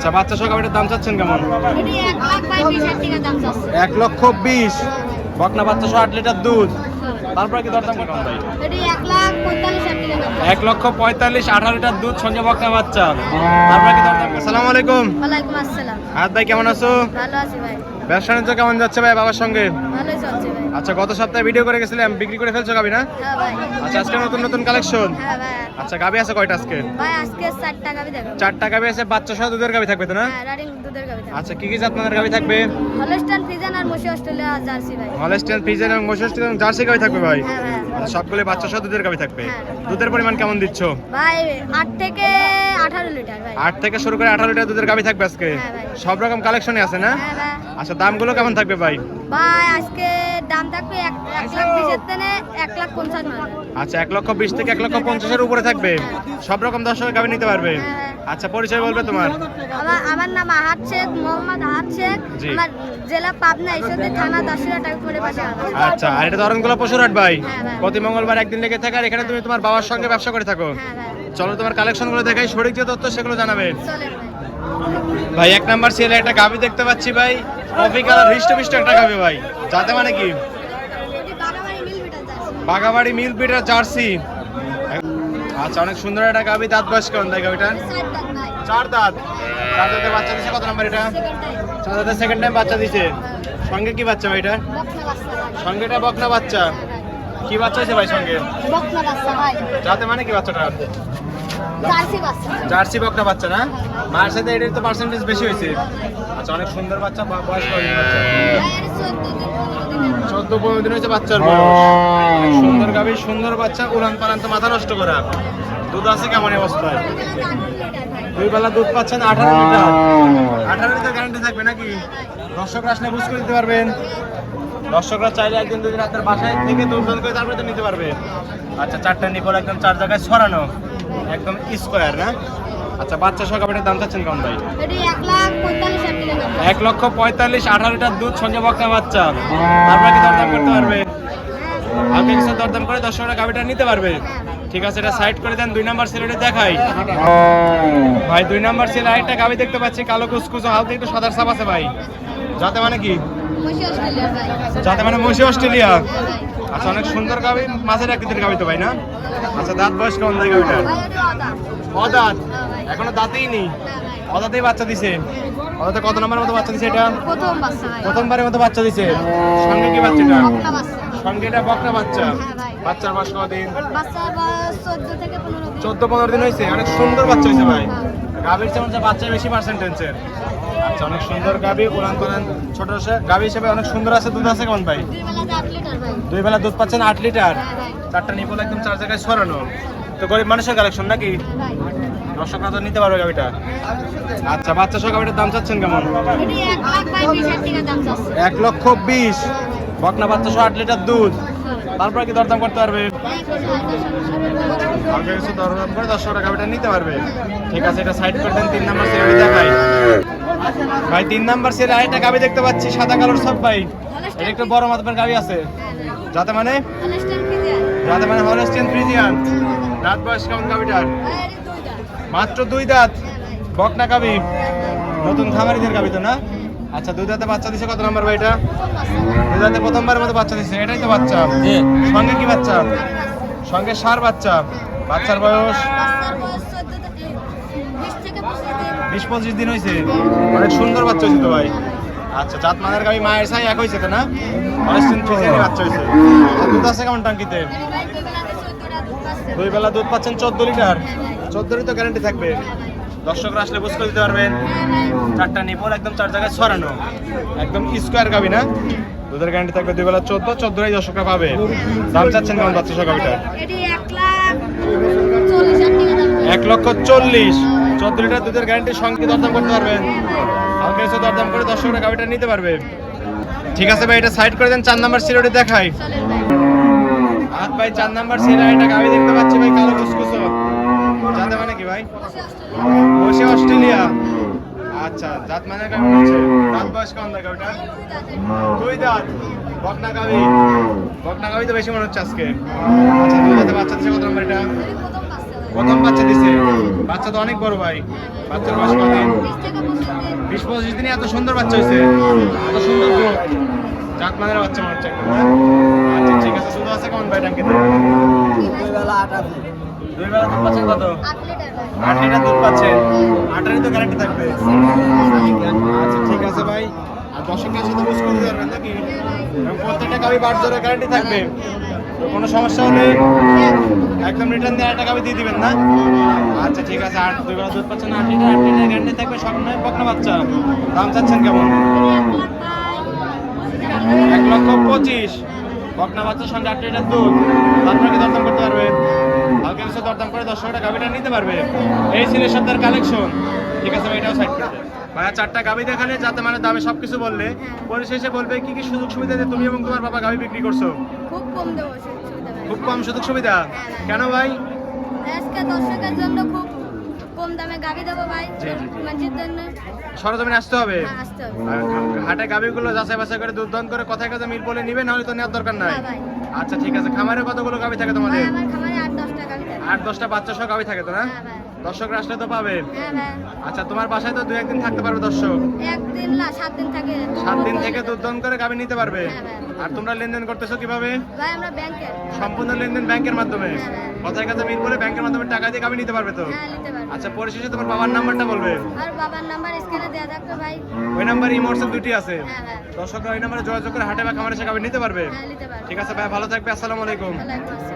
আচ্ছা বাচ্চা সহ গাভিটার দাম চাচ্ছেন কেমন? 1,20,000। বকনা বাচ্চা সহ 8 লিটার দুধ। তারপরে কি দরদাম করতে ভাই? 1,45,000। 18 লিটার দুধ সঙ্গে বকনা বাচ্চা। তারপরে কি দরদাম? আসসালামু আলাইকুম। ওয়ালাইকুম আসসালাম। হাত ভাই কেমন আছো? ভালো আছি ভাই। ব্যবসা বাণিজ্য কেমন যাচ্ছে ভাই বাবার সঙ্গে? ভালোই চলছে ভাই। আচ্ছা গত সপ্তাহে ভিডিও করে গেছিলাম, বিক্রি করে ফেলছো গাভি না? হ্যাঁ ভাই। আচ্ছা আজকে নতুন নতুন কালেকশন। হ্যাঁ ভাই। আচ্ছা গাভি আছে কয়টা আজকে? ভাই আজকে 4টা গাবি দেখাবো। 4টা গাভি আছে, বাচ্চা সহ দুধের গাভি থাকবে তো না? হ্যাঁ রানিং দুধের গাবি দেখাবো। আচ্ছা কি কি জাতমানের গাভি থাকবে? হলস্টাইন ফ্রিজিয়ান আর মশি অস্ট্রেলিয়া জার্সি ভাই। হলস্টাইন ফ্রিজিয়ান এবং মশাস্টিন এবং জার্সি গাভি থাকবে ভাই। হ্যাঁ ভাই। আচ্ছা, সবগুলো বাচ্চা সহ দুধের গাভি থাকবে। হ্যাঁ। দুধের পরিমাণ কেমন দিচ্ছ? ভাই 8 থেকে 18 লিটার ভাই। 8 থেকে শুরু করে 18 লিটার দুধের গাভি থাকবে আজকে। হ্যাঁ ভাই। সব রকম কালেকশনই আছে না? হ্যাঁ ভাই। আচ্ছা দামগুলো কেমন থাকবে ভাই? ভাই আজকে দাম থাকবে 1,20,000 থেকে 1,50,000 মারবে। আচ্ছা 1,20,000 থেকে 1,50,000 এর উপরে থাকবে। সব রকম দর্শকের গাভি নিতে পারবে। হ্যাঁ। আচ্ছা পরিচয় বলবে তোমার? আমার নাম আহাদ শেখ, মোহাম্মদ আহাদ শেখ। জি। আমার জেলা পাবনা, ঈশ্বরদী থানা, দাসুরা টাইপুরের পাশে আছে। আচ্ছা আর এটা ধরনগুলো পশুরহাট ভাই। হ্যাঁ ভাই। প্রতি মঙ্গলবার একদিন লেগে থাকে আর এখানে তুমি তোমার বাবার সঙ্গে ব্যবসা করে থাকো। হ্যাঁ ভাই। চলো তোমার কালেকশনগুলো দেখাই, সঠিক যে তথ্য সেগুলো জানাবে। চলেন ভাই। ভাই 1 নাম্বার সেলে একটা গাভি দেখতে পাচ্ছি ভাই, কফি কালার হৃষ্টপুষ্ট একটা গাভি ভাই। যাতে মানে কি? এটি বাগাবাড়ি মিল বিটার জার্সি। বাগাবাড়ি মিল বিটার জার্সি। আচ্ছা অনেক সুন্দর একটা গাভি। দাঁত বয়স কেমন ভাই গাভিটার? 4 দাঁত ভাই। 4 দাঁত। 4 দাঁতে বাচ্চা দিছে কত নাম্বার এটা? Second time. 4 দাঁতে সেকেন্ড টাইম বাচ্চা দিছে। সঙ্গে কি বাচ্চা ভাই এটা? বকনা বাচ্চা ভাই। সঙ্গে এটা বকনা বাচ্চা। কি বাচ্চা হয়েছে ভাই সঙ্গে? বকনা বাচ্চা ভাই। যাতে মানে কি বাচ্চাটা? জার্সি বাচ্চা। জার্সি বকনা বাচ্চা না? মার সাথে এটার তো পার্সেন্টেজ বেশি হয়েছে। আচ্ছা অনেক সুন্দর বাচ্চা। বয়স কতদিন বাচ্চা? ভাই এর 14 দিন 15 দিন। 14-15 দিন হয়েছে বাচ্চার বয়স। অনেক সুন্দর গাভী, সুন্দর বাচ্চা, উলান পালান তো মাথা নষ্ট করা। দুধ আছে কেমন অবস্থায়? 18 লিটার ভাই। দুই বেলা দুধ পাচ্ছেন 18 লিটার। 18 লিটার গ্যারান্টি থাকবে নাকি? দর্শকরা আসলে বুঝ করে দিতে পারবেন। দর্শকরা চাইলে একদিন দুদিন আপনার বাসায় থেকে দুধ করে তারপরে তো নিতে পারবে। আচ্ছা 4টা নিপল একদম 4 জায়গায় ছড়ানো, একদম স্কোয়ার না? আচ্ছা বাচ্চা সহ গাভীটার দাম চাচ্ছেন কেমন ভাই? এটি 1,45,000 টাকা দাম। 1,45,000। 18 লিটার দুধ সঙ্গে বকনা বাচ্চা। তারপরে কি দরদাম করতে পারবে? আপনি কিছু দরদাম করে দর্শকরা গাভীটা নিতে পারবে। ঠিক আছে এটা সাইড করে দেন। 2 নাম্বার সেলেটে দেখাই ভাই। 2 নাম্বার সেলে আরেকটা গাভী দেখতে পাচ্ছি, কালো কুচকুচো, হালকা একটু সাদার ছাপ আছে ভাই। যাতে মানে কি? মশি অস্ট্রেলিয়া ভাই। যাতে মানে মশি অস্ট্রেলিয়া। হ্যাঁ ভাই। আচ্ছা অনেক সুন্দর গাভী, মাঝের আকৃতির গাভী তো ভাই না? আচ্ছা দাঁত বয়স কেমন ভাই গাভীটার? ভাই এটি আদা। অদাঁত। হ্যাঁ ভাই। এখনো দাঁতেই নেই। হ্যাঁ ভাই। অদাঁতেই বাচ্চা দিছে। অদাঁতে কত নাম্বারের মতো বাচ্চা দিছে এটা? প্রথম বাচ্চা ভাই। প্রথমবারের মতো বাচ্চা দিছে। সঙ্গে কি বাচ্চাটা? বকনা বাচ্চা। সঙ্গে এটা বকনা বাচ্চা। হ্যাঁ ভাই। বাচ্চার বয়স কতদিন? বাচ্চার বয়স 14 থেকে 15 দিন। 14-15 দিন হয়েছে। অনেক সুন্দর বাচ্চা হয়েছে ভাই। গাভীর যেমন বাচ্চা বেশি পার্সেন্টেজের। আচ্ছা অনেক সুন্দর গাভী, উলান পালান ছোট গাভী হিসেবে অনেক সুন্দর আছে। দুধ আছে কেমন ভাই? 2 বেলা 8 লিটার ভাই। 2 বেলা দুধ পাচ্ছেন 8 লিটার। হ্যাঁ ভাই। 4টা নিপল একদম 4 জায়গায় ছড়ানো। তো গরিব মানুষের কালেকশন নাকি? ভাই। দর্শকরা তো নিতে পারবে গাভীটা। আচ্ছা বাচ্চা সহ গাভীটার দাম চাচ্ছেন কেমন? এটি 1,20,000 টাকা দাম চাচ্ছে। 1,20,000। বকনা বাচ্চা সহ 8 লিটার দুধ। তারপরে কি দরদাম করতে পারবে? হালকা কিছু দরদাম করে দর্শকরা গাভীটা নিতে পারবে। ঠিক আছে এটা সাইড করে দেন। 3 নাম্বার সেলে দেখাই ভাই। 3 নাম্বার সেলে আরেকটা গাভী দেখতে পাচ্ছি, সাদা কালোর সব ভাই। এটা একটু বড় মাপের গাভী আছে। যাতে মানে? Holstein Friesian. যাতে মানে হলস্টাইন ফ্রিজিয়ান। দাঁত বয়স কেমন গাভীটার? ভাই এটি 2 দাঁত। মাত্র 2 দাঁত। হ্যাঁ ভাই। বকনা গাভী, নতুন খামারিদের গাভী তো না? আচ্ছা 2 দাঁতে বাচ্চা দিছে কত নাম্বার ভাই এটা? প্রথম বাচ্চা। 2 দাঁতে প্রথমবারের মতো বাচ্চা দিছে। এটাই তো বাচ্চা। সঙ্গে কি বাচ্চা? সঙ্গে ষাঁড় বাচ্চা। বাচ্চার বয়স বাচ্চার বয়স 14 থেকে 20 থেকে 25 দিন। 20-25 দিন হয়েছে। অনেক সুন্দর বাচ্চা হয়েছে তো ভাই। আচ্ছা জাত মানের গাভী মায়ের সাই এক হয়েছে তো না? হলস্টাইন ফ্রিজিয়ানের বাচ্চা হয়েছে। দুধ আছে কেমন টাঙ্কিতে? এটি ভাই 2 বেলা 14 দুধ পাচ্ছে। 2 বেলা দুধ পাচ্ছেন 14 লিটার। 14 তো গ্যারান্টি থাকবে। দর্শকরা আসলে বুঝ করে দিতে পারবেন। হ্যাঁ ভাই। 4টা নিপল একদম 4 জায়গায় ছড়ানো, একদম স্কোয়ার গাভী না? দুধের গ্যারান্টি থাকবে। 2 বেলা 14 দর্শকরা পাবে। দাম চাচ্ছেন কেমন বাচ্চা সহ গাভীটা? এটি 1,40,000 টাকা দাম। 1,40,000। 14 লিটার দুধের গ্যারান্টি সঙ্গে দরদাম করতে পারবেন। হালকা কিছু দরদাম করে দর্শকরা গাভীটা নিতে পারবে। ঠিক আছে ভাই এটা সাইড করে দেন। 4 নাম্বার সিলেটে দেখাই চলেন ভাই। হাত ভাই। 4 নাম্বার সিলে এটা গাভী দেখতে পাচ্ছি ভাই, কালো কুচকুচো। যাতে মানে কি ভাই? মশি অস্ট্রেলিয়া। বসে অস্ট্রেলিয়া। আচ্ছা জাত মানে গাভী হচ্ছে। দাঁত বয়স কেমন ভাই গাভীটা? 2 দাঁত। বকনা গাভী। বকনা গাভী তো বেশি মনে হচ্ছে আজকে। আচ্ছা 2 দাঁতে বাচ্চা দিচ্ছে কত নাম্বার এটা? এটি প্রথম বাচ্চা ভাই। প্রথম বাচ্চা দিছে। বাচ্চা তো অনেক বড় ভাই। বাচ্চার বয়স কতদিন? 20-25 দিনে এত সুন্দর বাচ্চা হয়েছে, এত সুন্দর গ্রোথ। জাত মানের বাচ্চা মনে হচ্ছে একদম, হ্যাঁ? আচ্ছা ঠিক আছে, দুধ আছে কেমন ভাই ট্যাঙ্কিতে? 2 বেলা দুধ পাচ্ছেন কত? 8 লিটার দুধ পাচ্ছেন। 8 তো গ্যারান্টি থাকবে। আচ্ছা ঠিক আছে ভাই। আর দর্শকের সাথে বুঝ করে দেবেন নাকি? এবং প্রত্যেকটা গাভি বাট ধরে গ্যারান্টি থাকবে। তো কোনো সমস্যা হলে একদম রিটার্ন দিয়ে একটা গাভি দিয়ে দিবেন না? আচ্ছা ঠিক আছে। 2 বেলা দুধ পাচ্ছেন, 8 লিটার গ্যারান্টি থাকবে। সব নয় বকনা বাচ্চা। দাম চাচ্ছেন কেমন? 1,25,000 বকনা বাচ্চার সঙ্গে 8 লিটার দুধ। তারপরে কি দরদাম করতে পারবে? হালকা কিছু দরদাম করে 10 টাকা গাভিটা নিতে পারবে। এই ছিল সপ্তাহের কালেকশন। ঠিক আছে ভাই, এটাও সাইড করে দেন। ভাইয়া 4টা গাভি দেখালে, যাতে মানে দামে সবকিছু বললে, পরিশেষে বলবে কি কি সুযোগ সুবিধা দিয়ে তুমি এবং তোমার বাবা গাভি বিক্রি করছো? খুব কম দেবো সুবিধা ভাই। খুব কম সুযোগ সুবিধা? কেন ভাই? আজকে দর্শকের জন্য খুব কম দামে গাড়ি দেবো ভাই, জি, জি, জি। মানুষের জন্য। সরজমিনে আসতে হবে। হ্যাঁ, আসতে হবে। আর হাটে গাভিগুলো যাচাই বাছাই করে দুধ দান করে কথায় কথা মিল বলে নিবে, নাহলে তো নেওয়ার দরকার নাই। হ্যাঁ ভাই। আচ্ছা ঠিক আছে। খামারে কতগুলো গাভি থাকে ভাই তোমাদের? আমার খামারে 8-10টা গাড়ি থাকে। 8-10টা বাচ্চা সহ গাভি থাকে তো, না? হ্যাঁ ভাই। দর্শকরা আসলে তো পাবে। হ্যাঁ ভাই। আচ্ছা, তোমার বাসায় তো 2-1 দিন থাকতে পারবে দর্শক। একদিন না 7 দিন থাকে। 7 দিন থেকে দুধ দান করে গাভি নিতে পারবে। হ্যাঁ ভাই। আর তোমরা লেনদেন করতেছো কিভাবে? ভাই আমরা ব্যাংকে। সম্পূর্ণ লেনদেন ব্যাংকের মাধ্যমে। হ্যাঁ, হ্যাঁ। কথায় কথা মিল বলে ব্যাংকের মাধ্যমে টাকা দিয়ে গাভি নিতে পারবে তো? হ্যাঁ, নিতে পারবো। আচ্ছা, পরিশেষে তোমার বাবার নাম্বারটা বলবে। আর বাবার নাম্বার স্ক্রিনে দেওয়া থাকবে ভাই। ওই নাম্বার ইমো হোয়াটসঅ্যাপ দুটি আছে। হ্যাঁ হ্যাঁ। দর্শকরা ওই নাম্বারে যোগাযোগ করে হাটে বা খামারে এসে গাভি নিতে পারবে। হ্যাঁ, নিতে পারবো। ঠিক আছে ভাই, ভালো থাকবে। আসসালামু আলাইকুম। ওয়ালাইকুম আসসালাম।